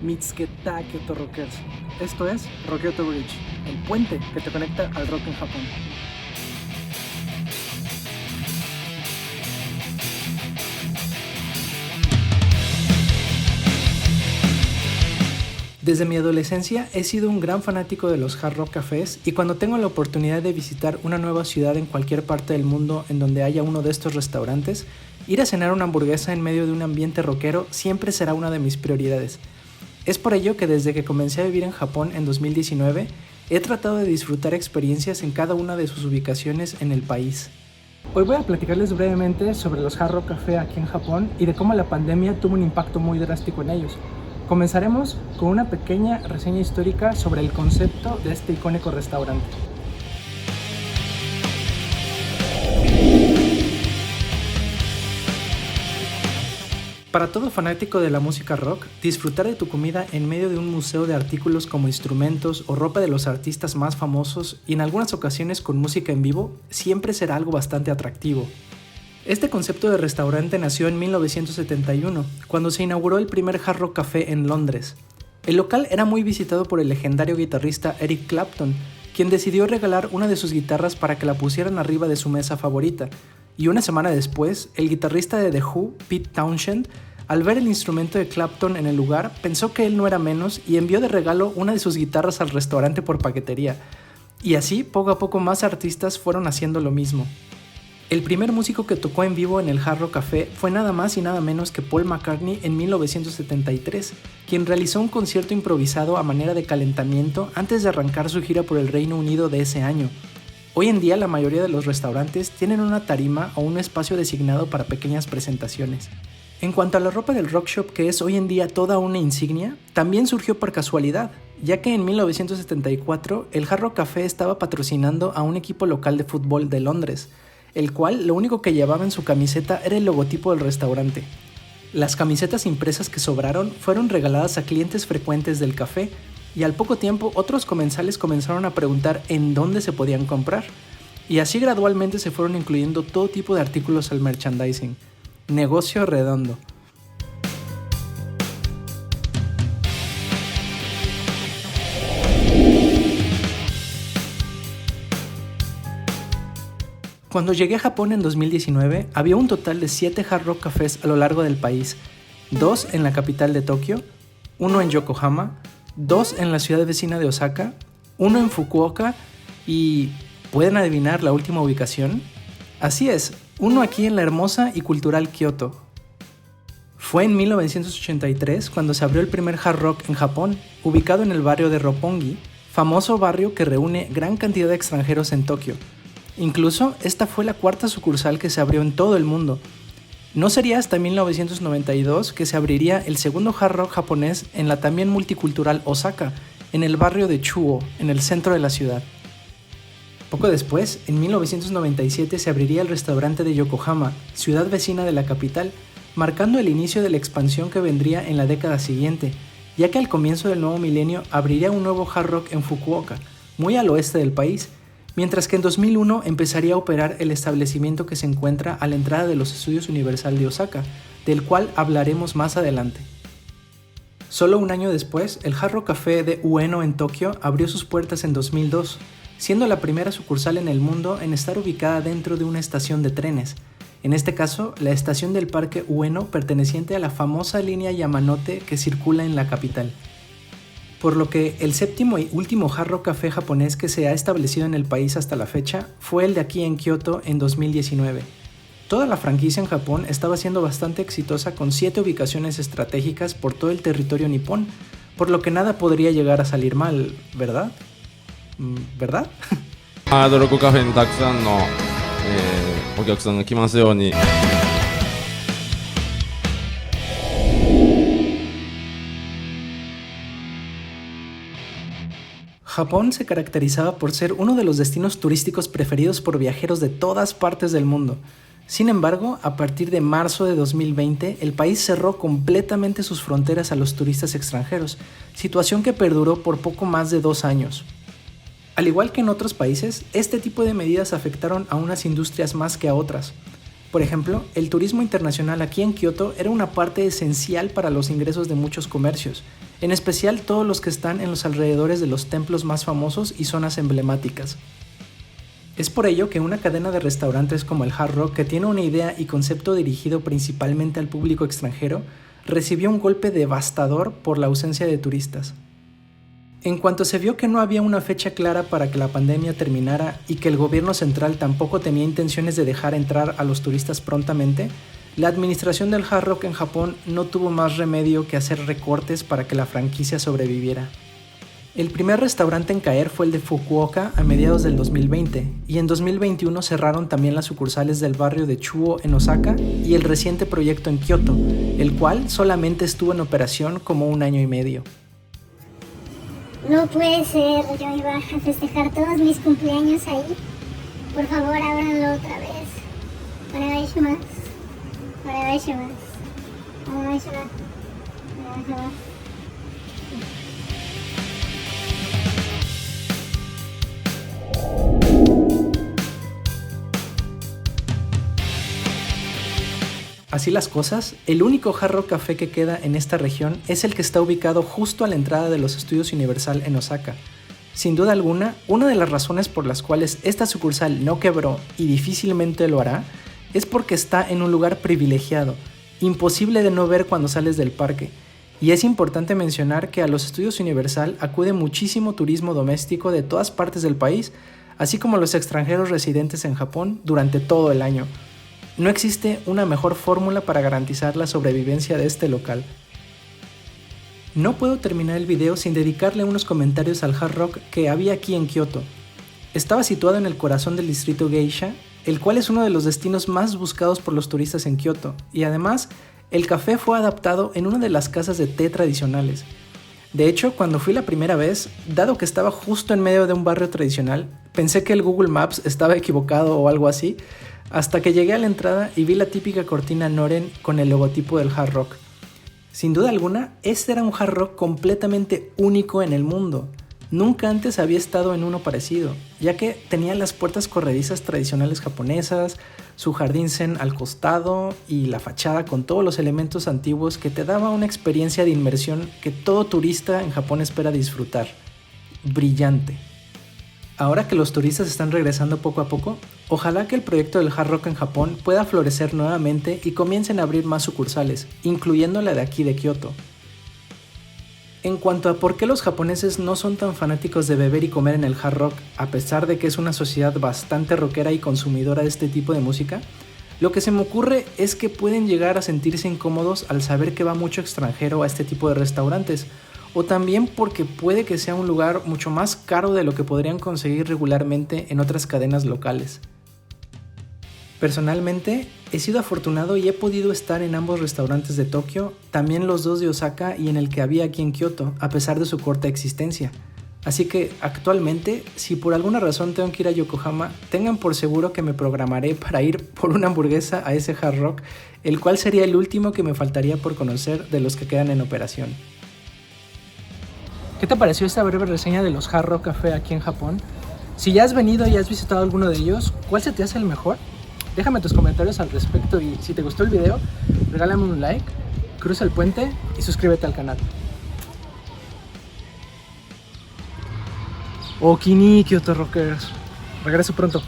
Mitsubishi Kyoto Rockers. Esto es Rockyoto Bridge, el puente que te conecta al rock en Japón. Desde mi adolescencia he sido un gran fanático de los hard rock cafés y cuando tengo la oportunidad de visitar una nueva ciudad en cualquier parte del mundo en donde haya uno de estos restaurantes, ir a cenar una hamburguesa en medio de un ambiente rockero siempre será una de mis prioridades. Es por ello que desde que comencé a vivir en Japón en 2019, he tratado de disfrutar experiencias en cada una de sus ubicaciones en el país. Hoy voy a platicarles brevemente sobre los hard rock café aquí en Japón y de cómo la pandemia tuvo un impacto muy drástico en ellos. Comenzaremos con una pequeña reseña histórica sobre el concepto de este icónico restaurante. Para todo fanático de la música rock, disfrutar de tu comida en medio de un museo de artículos como instrumentos o ropa de los artistas más famosos y en algunas ocasiones con música en vivo siempre será algo bastante atractivo. Este concepto de restaurante nació en 1971, cuando se inauguró el primer Hard Rock Café en Londres. El local era muy visitado por el legendario guitarrista Eric Clapton, quien decidió regalar una de sus guitarras para que la pusieran arriba de su mesa favorita, y una semana después, el guitarrista de The Who, Pete Townshend, al ver el instrumento de Clapton en el lugar, pensó que él no era menos y envió de regalo una de sus guitarras al restaurante por paquetería. Y así, poco a poco más artistas fueron haciendo lo mismo. El primer músico que tocó en vivo en el Hard Rock Café fue nada más y nada menos que Paul McCartney en 1973, quien realizó un concierto improvisado a manera de calentamiento antes de arrancar su gira por el Reino Unido de ese año. Hoy en día la mayoría de los restaurantes tienen una tarima o un espacio designado para pequeñas presentaciones. En cuanto a la ropa del rock shop, que es hoy en día toda una insignia, también surgió por casualidad, ya que en 1974 el Hard Rock Café estaba patrocinando a un equipo local de fútbol de Londres, el cual lo único que llevaba en su camiseta era el logotipo del restaurante. Las camisetas impresas que sobraron fueron regaladas a clientes frecuentes del café y al poco tiempo otros comensales comenzaron a preguntar en dónde se podían comprar, y así gradualmente se fueron incluyendo todo tipo de artículos al merchandising. Negocio redondo. Cuando llegué a Japón en 2019, había un total de 7 Hard Rock Cafés a lo largo del país, 2 en la capital de Tokio, 1 en Yokohama, 2 en la ciudad vecina de Osaka, 1 en Fukuoka y... ¿pueden adivinar la última ubicación? Así es, 1 aquí en la hermosa y cultural Kioto. Fue en 1983 cuando se abrió el primer Hard Rock en Japón, ubicado en el barrio de Roppongi, famoso barrio que reúne gran cantidad de extranjeros en Tokio. Incluso, esta fue la 4ª sucursal que se abrió en todo el mundo. No sería hasta 1992 que se abriría el segundo hard rock japonés en la también multicultural Osaka, en el barrio de Chuo, en el centro de la ciudad. Poco después, en 1997 se abriría el restaurante de Yokohama, ciudad vecina de la capital, marcando el inicio de la expansión que vendría en la década siguiente, ya que al comienzo del nuevo milenio abriría un nuevo hard rock en Fukuoka, muy al oeste del país, mientras que en 2001 empezaría a operar el establecimiento que se encuentra a la entrada de los Estudios Universal de Osaka, del cual hablaremos más adelante. Solo un año después, el Hard Rock Café de Ueno en Tokio abrió sus puertas en 2002, siendo la primera sucursal en el mundo en estar ubicada dentro de una estación de trenes, en este caso la estación del Parque Ueno perteneciente a la famosa línea Yamanote que circula en la capital. Por lo que el 7º y último Hard Rock Café japonés que se ha establecido en el país hasta la fecha fue el de aquí en Kioto en 2019. Toda la franquicia en Japón estaba siendo bastante exitosa con 7 ubicaciones estratégicas por todo el territorio nipón, por lo que nada podría llegar a salir mal, ¿verdad? ¿Verdad? ハードロックカフェにたくさんの、お客さんが来ますように。Japón se caracterizaba por ser uno de los destinos turísticos preferidos por viajeros de todas partes del mundo. Sin embargo, a partir de marzo de 2020, el país cerró completamente sus fronteras a los turistas extranjeros, situación que perduró por poco más de 2 años. Al igual que en otros países, este tipo de medidas afectaron a unas industrias más que a otras. Por ejemplo, el turismo internacional aquí en Kioto era una parte esencial para los ingresos de muchos comercios, en especial todos los que están en los alrededores de los templos más famosos y zonas emblemáticas. Es por ello que una cadena de restaurantes como el Hard Rock, que tiene una idea y concepto dirigido principalmente al público extranjero, recibió un golpe devastador por la ausencia de turistas. En cuanto se vio que no había una fecha clara para que la pandemia terminara y que el gobierno central tampoco tenía intenciones de dejar entrar a los turistas prontamente, la administración del Hard Rock en Japón no tuvo más remedio que hacer recortes para que la franquicia sobreviviera. El primer restaurante en caer fue el de Fukuoka a mediados del 2020 y en 2021 cerraron también las sucursales del barrio de Chuo en Osaka y el reciente proyecto en Kioto, el cual solamente estuvo en operación como 1 año y medio. No puede ser, yo iba a festejar todos mis cumpleaños ahí. Por favor, ábranlo otra vez. Onegaishimasu. Onegaishimasu. Onegaishimasu. Onegaishimasu. Así las cosas, el único Hard Rock Café que queda en esta región es el que está ubicado justo a la entrada de los estudios Universal en Osaka. Sin duda alguna, una de las razones por las cuales esta sucursal no quebró y difícilmente lo hará es porque está en un lugar privilegiado, imposible de no ver cuando sales del parque. Y es importante mencionar que a los estudios Universal acude muchísimo turismo doméstico de todas partes del país, así como los extranjeros residentes en Japón durante todo el año. No existe una mejor fórmula para garantizar la sobrevivencia de este local. No puedo terminar el video sin dedicarle unos comentarios al Hard Rock que había aquí en Kioto. Estaba situado en el corazón del distrito Geisha, el cual es uno de los destinos más buscados por los turistas en Kioto, y además, el café fue adaptado en una de las casas de té tradicionales. De hecho, cuando fui la primera vez, dado que estaba justo en medio de un barrio tradicional, pensé que el Google Maps estaba equivocado o algo así, hasta que llegué a la entrada y vi la típica cortina Noren con el logotipo del Hard Rock. Sin duda alguna, este era un Hard Rock completamente único en el mundo. Nunca antes había estado en uno parecido, ya que tenía las puertas corredizas tradicionales japonesas, su jardín zen al costado y la fachada con todos los elementos antiguos que te daba una experiencia de inmersión que todo turista en Japón espera disfrutar. Brillante. Ahora que los turistas están regresando poco a poco, ojalá que el proyecto del Hard Rock en Japón pueda florecer nuevamente y comiencen a abrir más sucursales, incluyendo la de aquí de Kioto. En cuanto a por qué los japoneses no son tan fanáticos de beber y comer en el Hard Rock, a pesar de que es una sociedad bastante rockera y consumidora de este tipo de música, lo que se me ocurre es que pueden llegar a sentirse incómodos al saber que va mucho extranjero a este tipo de restaurantes, o también porque puede que sea un lugar mucho más caro de lo que podrían conseguir regularmente en otras cadenas locales. Personalmente, he sido afortunado y he podido estar en ambos restaurantes de Tokio, también los 2 de Osaka y en el que había aquí en Kioto, a pesar de su corta existencia. Así que actualmente, si por alguna razón tengo que ir a Yokohama, tengan por seguro que me programaré para ir por una hamburguesa a ese Hard Rock, el cual sería el último que me faltaría por conocer de los que quedan en operación. ¿Qué te pareció esta breve reseña de los Hard Rock Café aquí en Japón? Si ya has venido y has visitado alguno de ellos, ¿cuál se te hace el mejor? Déjame tus comentarios al respecto y si te gustó el video, regálame un like, cruza el puente y suscríbete al canal. Okini, Kyoto Rockers. Regreso pronto.